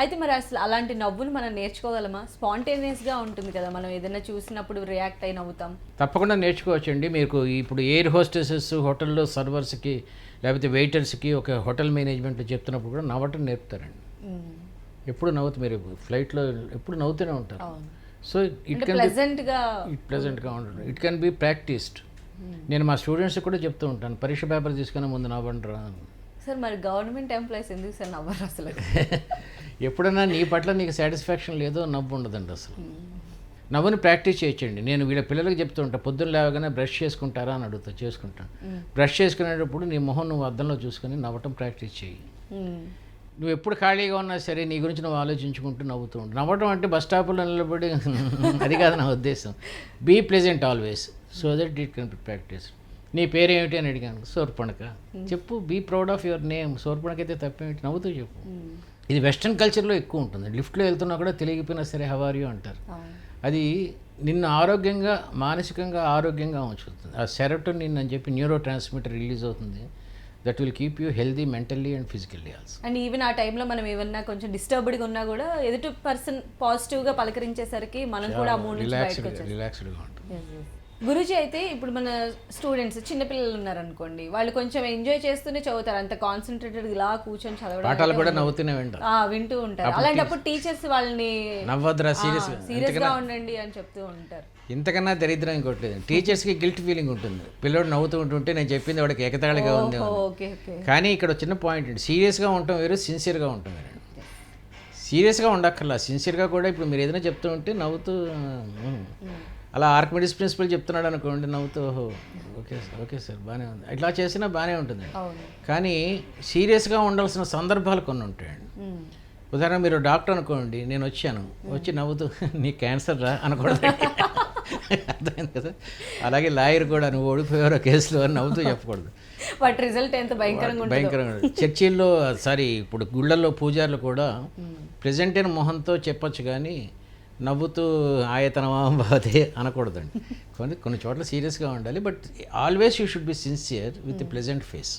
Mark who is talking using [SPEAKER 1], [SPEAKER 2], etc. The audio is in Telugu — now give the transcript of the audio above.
[SPEAKER 1] అయితే మరి అసలు అలాంటి నవ్వులు మనం నేర్చుకోగలమా? స్పాంటేనియస్‌గా ఉంటుంది కదా! మనం ఏదైనా చూసినప్పుడు రియాక్ట్ అయి నవ్వుతాం.
[SPEAKER 2] తప్పకుండా నేర్చుకోవచ్చండి. మీకు ఇప్పుడు ఎయిర్ హోస్టెసెస్ హోటల్లో సర్వర్స్‌కి లేకపోతే వెయిటర్స్‌కి ఒక హోటల్ మేనేజ్మెంట్లో చెప్తున్నప్పుడు కూడా నవ్వటం నేర్పుతారండి.
[SPEAKER 1] హ్మ్.
[SPEAKER 2] ఎప్పుడు నవ్వుతూ మీరు ఫ్లైట్లో ఎప్పుడు నవ్వుతూనే ఉంటారు.
[SPEAKER 1] అవును.
[SPEAKER 2] సో ఇట్
[SPEAKER 1] అంటే
[SPEAKER 2] కెన్
[SPEAKER 1] ప్లెజెంట్‌గా
[SPEAKER 2] ఉండదు. It can be practised. నేను మా స్టూడెంట్స్కి కూడా చెప్తూ ఉంటాను, పరీక్ష పేపర్ తీసుకునే ముందు నవ్వండి రా అని.
[SPEAKER 1] సార్ మరి గవర్నమెంట్ ఎంప్లాయీస్ ఎందుకు సార్ నవ్వరు అసలు?
[SPEAKER 2] ఎప్పుడన్నా నీ పట్ల నీకు సాటిస్ఫాక్షన్ లేదో నవ్వు ఉండదండి అసలు. నవ్వుని ప్రాక్టీస్ చేయొచ్చండి. నేను వీళ్ళ పిల్లలకి చెప్తూ ఉంటాను, పొద్దున్న లేవగానే బ్రష్ చేసుకుంటారా అని అడుగుతా, చేసుకుంటాను. బ్రష్ చేసుకునేటప్పుడు నీ మొహం నువ్వు అద్దంలో చూసుకొని నవ్వటం ప్రాక్టీస్ చేయి.
[SPEAKER 1] హ్మ్.
[SPEAKER 2] నువ్వు ఎప్పుడు ఖాళీగా ఉన్నా సరే నీ గురించి నువ్వు ఆలోచించుకుంటూ నవ్వుతూ ఉంటావు. నవ్వటం అంటే బస్ స్టాపులో నిలబడి అది కాదు నా ఉద్దేశం. Be pleasant always so that it can be practice. నీ పేరేమిటి అని అడిగాను, శూర్పణఖ. చెప్పు, be proud of your name. Shurpanakha అయితే తప్పేమిటి, నవ్వుతూ చెప్పు. ఇది వెస్ట్రన్ కల్చర్లో ఎక్కువ ఉంటుంది. లిఫ్ట్లో వెళ్తున్నా కూడా తెలియకపోయినా సరే హౌ ఆర్ యూ అంటారు.
[SPEAKER 1] అవును.
[SPEAKER 2] అది నిన్ను ఆరోగ్యంగా మానసికంగా ఆరోగ్యంగా ఉంచుతుంది. ఆ సెరోటోనిన్ అని చెప్పి న్యూరో ట్రాన్స్మిటర్ రిలీజ్ అవుతుంది. That will keep you healthy mentally and physically also.
[SPEAKER 1] And even ఆ టైంలో మనం ఏమన్నా కొంచెం డిస్టర్బ్డ్గా ఉన్నా కూడా ఎదుటి పర్సన్ పాజిటివ్గా పలకరించేసరికి మనం కూడా ఆ మూడ్ నుంచి బయటకు వచ్చేస్తాం.
[SPEAKER 2] రిలాక్స్డ్గా ఉంటుంది.
[SPEAKER 1] గురూజీ, అయితే ఇప్పుడు మన స్టూడెంట్స్ చిన్నపిల్లలు ఉన్నారనుకోండి, వాళ్ళు కొంచెం ఎంజాయ్ చేస్తూనే చదువుతారు, అంత కాన్సన్ట్రేటెడ్ ఇలా కూర్చొని చదవడం
[SPEAKER 2] పాఠాలు కూడా నవ్వుతూనే వింటారు.
[SPEAKER 1] వింటూ ఉంటారు. అలాంటప్పుడు టీచర్స్ వాళ్ళని
[SPEAKER 2] నవ్వద్దురా
[SPEAKER 1] సీరియస్గా ఉండండి అని చెప్తూ ఉంటారు.
[SPEAKER 2] ఇంతకన్నా దరిద్రం ఇంకోట్లేదు. టీచర్స్కి గిల్ట్ ఫీలింగ్ ఉంటుంది. పిల్లోడు నవ్వుతూ ఉంటుంటే నేను చెప్పింది వాడికి ఎగతాళిగా ఉంది అని.
[SPEAKER 1] Okay okay.
[SPEAKER 2] కానీ ఇక్కడ చిన్న పాయింట్ అండి, సీరియస్గా ఉండటం వేరు, సిన్సియర్గా ఉండటం వేరు. సీరియస్గా ఉండక్కర్లా, సిన్సియర్గా కూడా ఇప్పుడు మీరు ఏదైనా చెప్తూ ఉంటే నవ్వుతూ అలా ఆర్కిమిడిస్ ప్రిన్సిపల్ చెప్తున్నాడు అనుకోండి, నవ్వుతూ ఓకే సార్, ఓకే సార్, బాగానే ఉంది, ఇట్లా చేసినా బాగానే ఉంటుంది.
[SPEAKER 1] అవును.
[SPEAKER 2] కానీ సీరియస్గా ఉండాల్సిన సందర్భాలు కొన్ని ఉంటాయండి. ఉదాహరణ మీరు డాక్టర్ అనుకోండి, నేను వచ్చి నవ్వుతూ నీ క్యాన్సర్ రా అనకూడదు. అర్థమైంది కదా. అలాగే లాయర్ కూడా నువ్వు ఓడిపోయారో కేసులో అని నవ్వుతూ చెప్పకూడదు.
[SPEAKER 1] వాటి రిజల్ట్ ఎంత భయంకరంగా
[SPEAKER 2] చర్చిల్లో ఇప్పుడు గుళ్ళల్లో పూజారులు కూడా ప్రెజెంట్ అయిన మొహంతో చెప్పొచ్చు, కానీ నవ్వుతూ ఆయతనమా భవతే అనకూడదండి. కొన్ని చోట్ల సీరియస్గా ఉండాలి, but always you should be sincere with pleasant face.